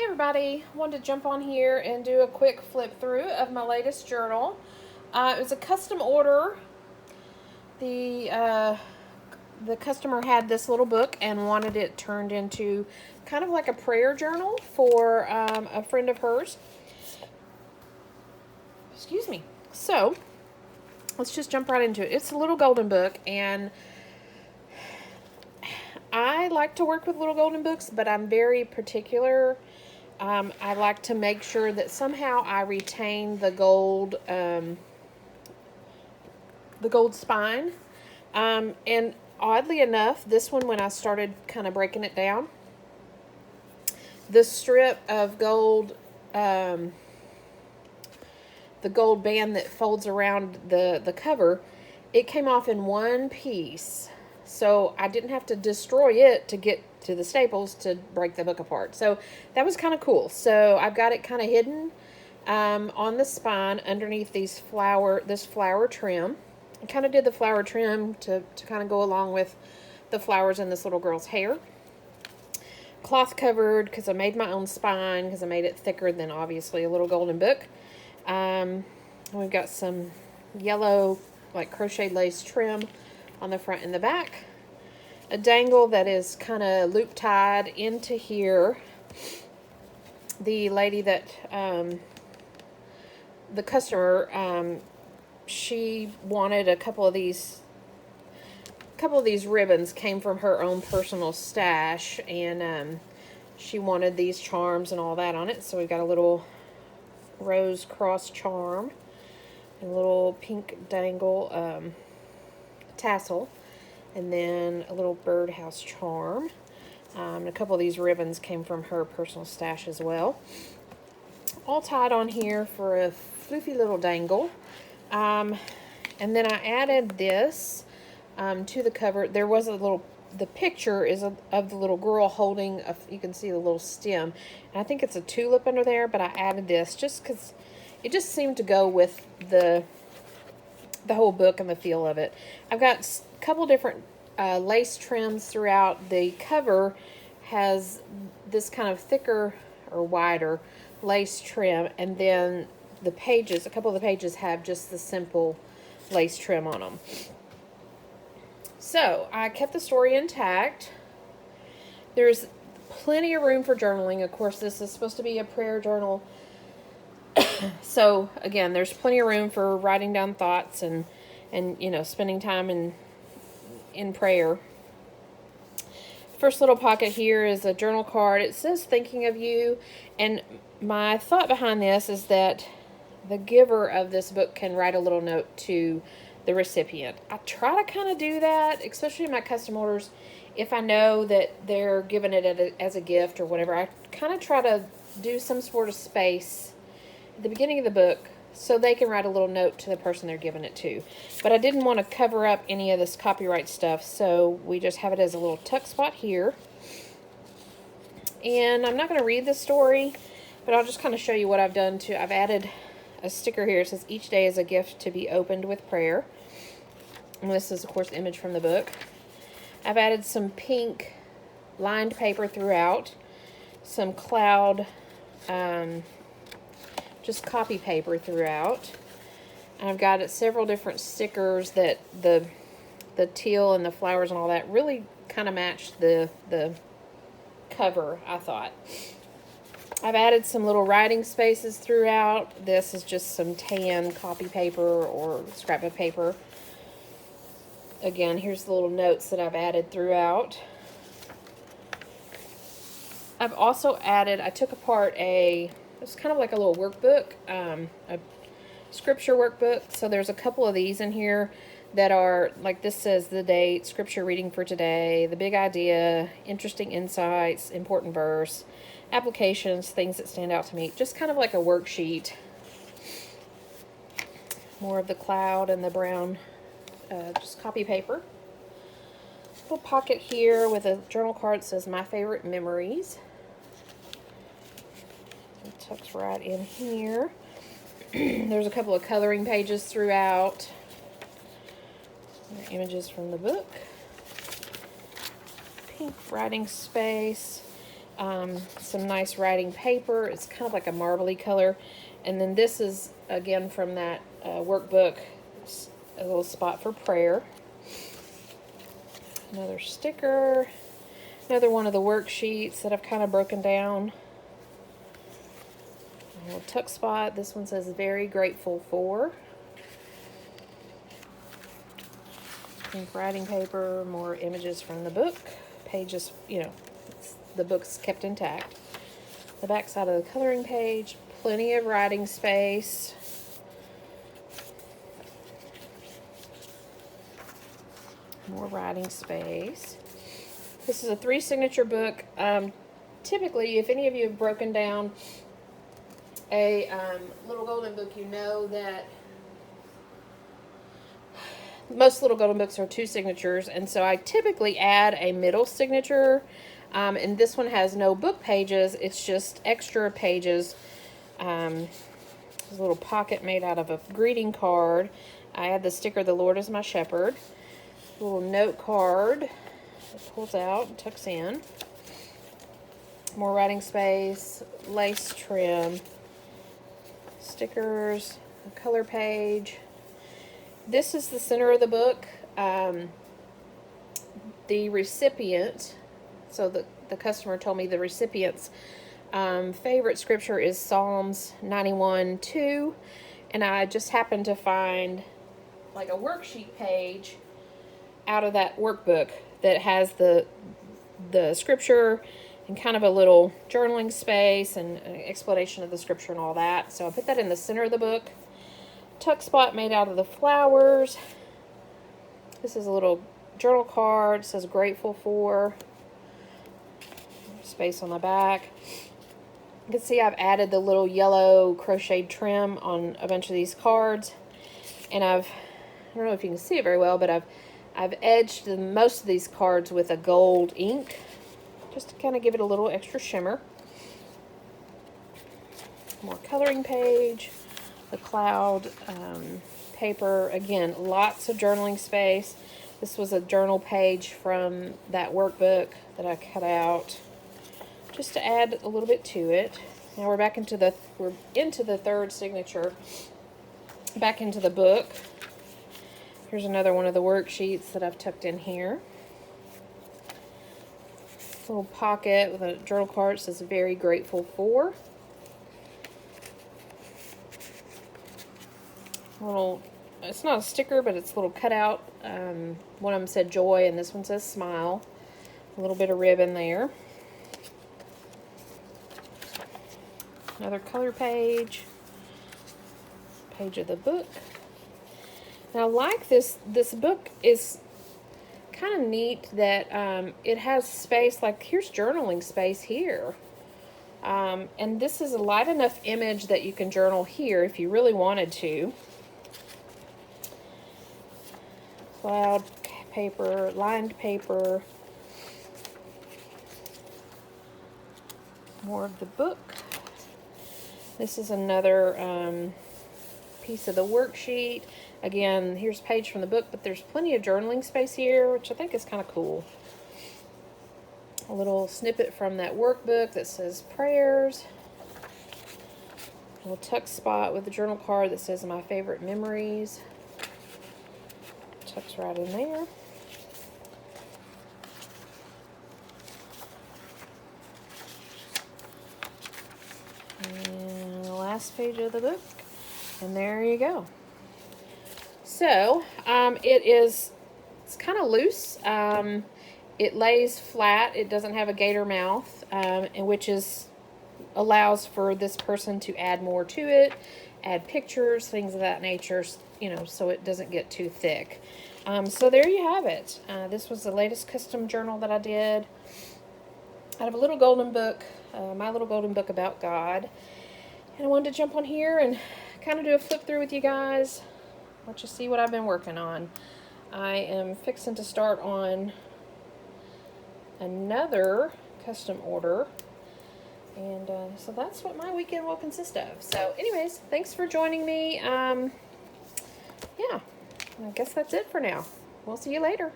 Hey everybody, wanted to jump on here and do a quick flip through of my latest journal. It was a custom order. The customer had this little book and wanted it turned into kind of like a prayer journal for a friend of hers. Excuse me. So, let's just jump right into it. It's a little golden book, and I like to work with little golden books, but I'm very particular. I like to make sure that somehow I retain the gold spine. And oddly enough, this one, when I started kind of breaking it down, the strip of gold, the gold band that folds around the cover, it came off in one piece. So I didn't have to destroy it to get to the staples to break the book apart. So that was kind of cool. So I've got it kind of hidden on the spine underneath this flower trim. I kind of did the flower trim to kind of go along with the flowers in this little girl's hair. Cloth covered because I made my own spine because I made it thicker than obviously a little golden book. We've got some yellow like crocheted lace trim on the front and the back. A dangle that is kind of loop tied into here. The lady that, the customer, she wanted a couple of these ribbons came from her own personal stash, and she wanted these charms and all that on it. So we got a little rose cross charm and a little pink dangle tassel, and then a little birdhouse charm. And a couple of these ribbons came from her personal stash as well. All tied on here for a floofy little dangle. And then I added this to the cover. There was the picture is of the little girl holding, you can see the little stem. And I think it's a tulip under there, but I added this just because it just seemed to go with the whole book and the feel of it. I've got a couple different lace trims throughout. The cover has this kind of thicker or wider lace trim, and then the pages, a couple of the pages have just the simple lace trim on them. So I kept the story intact. There's plenty of room for journaling. Of course, this is supposed to be a prayer journal. So again, there's plenty of room for writing down thoughts and spending time in prayer. First little pocket here is a journal card. It says thinking of you, and my thought behind this is that the giver of this book can write a little note to the recipient. I try to kind of do that, especially in my custom orders. If I know that they're giving it as a gift or whatever, I kind of try to do some sort of space at the beginning of the book so they can write a little note to the person they're giving it to. But I didn't want to cover up any of this copyright stuff, so we just have it as a little tuck spot here. And I'm not going to read the story, but I'll just kind of show you what I've done to. I've added a sticker here. It says each day is a gift to be opened with prayer. And this is, of course, the image from the book. I've added some pink lined paper throughout, some cloud just copy paper throughout. And I've got several different stickers that the teal and the flowers and all that really kind of matched the cover, I thought. I've added some little writing spaces throughout. This is just some tan copy paper or scrapbook paper. Again, here's the little notes that I've added throughout. I've also added, I took apart it's kind of like a little workbook, a scripture workbook. So there's a couple of these in here that are, like this says the date, scripture reading for today, the big idea, interesting insights, important verse, applications, things that stand out to me. Just kind of like a worksheet. More of the cloud and the brown, just copy paper. Little pocket here with a journal card that says my favorite memories. It tucks right in here. There's a couple of coloring pages throughout. Images from the book. Pink writing space. Some nice writing paper. It's kind of like a marbly color. And then this is, again, from that workbook, it's a little spot for prayer. Another sticker. Another one of the worksheets that I've kind of broken down. A little tuck spot. This one says very grateful for. Pink writing paper, more images from the book. Pages, you know, the book's kept intact. The back side of the coloring page, plenty of writing space. More writing space. This is a 3 signature book. Typically, if any of you have broken down a little golden book, you know that most little golden books are 2 signatures, and so I typically add a middle signature, and this one has no book pages, it's just extra pages. There's a little pocket made out of a greeting card. I add the sticker, "The Lord is my shepherd." A little note card that pulls out and tucks in. More writing space, lace trim, stickers, a color page. This is the center of the book. The recipient, so the customer told me the recipient's favorite scripture is Psalms 91:2, and I just happened to find like a worksheet page out of that workbook that has the scripture and kind of a little journaling space and an explanation of the scripture and all that. So I put that in the center of the book. Tuck spot made out of the flowers. This is a little journal card. It says grateful for. Space on the back. You can see I've added the little yellow crocheted trim on a bunch of these cards. And I don't know if you can see it very well, but I've edged most of these cards with a gold ink, just to kind of give it a little extra shimmer. More coloring page. The cloud paper. Again, lots of journaling space. This was a journal page from that workbook that I cut out just to add a little bit to it. Now we're into the third signature. Back into the book. Here's another one of the worksheets that I've tucked in here. Little pocket with a journal card that says very grateful for. It's not a sticker, but it's a little cutout. One of them said joy, and this one says smile. A little bit of ribbon there. Another color page. Page of the book. Now, I like this book is kind of neat that it has space, like here's journaling space here. And this is a light enough image that you can journal here if you really wanted to. Cloud paper, lined paper. More of the book. This is another piece of the worksheet. Again, here's a page from the book, but there's plenty of journaling space here, which I think is kind of cool. A little snippet from that workbook that says prayers. A little tuck spot with a journal card that says my favorite memories. Tucks right in there. And the last page of the book. And there you go. So, it's kind of loose. It lays flat. It doesn't have a gator mouth, and which allows for this person to add more to it, add pictures, things of that nature, you know, so it doesn't get too thick. So there you have it. This was the latest custom journal that I did out of a little golden book, my little golden book about God. And I wanted to jump on here and kind of do a flip through with you guys. Let you see what I've been working on. I am fixing to start on another custom order. And so that's what my weekend will consist of. So anyways, thanks for joining me. Yeah, I guess that's it for now. We'll see you later.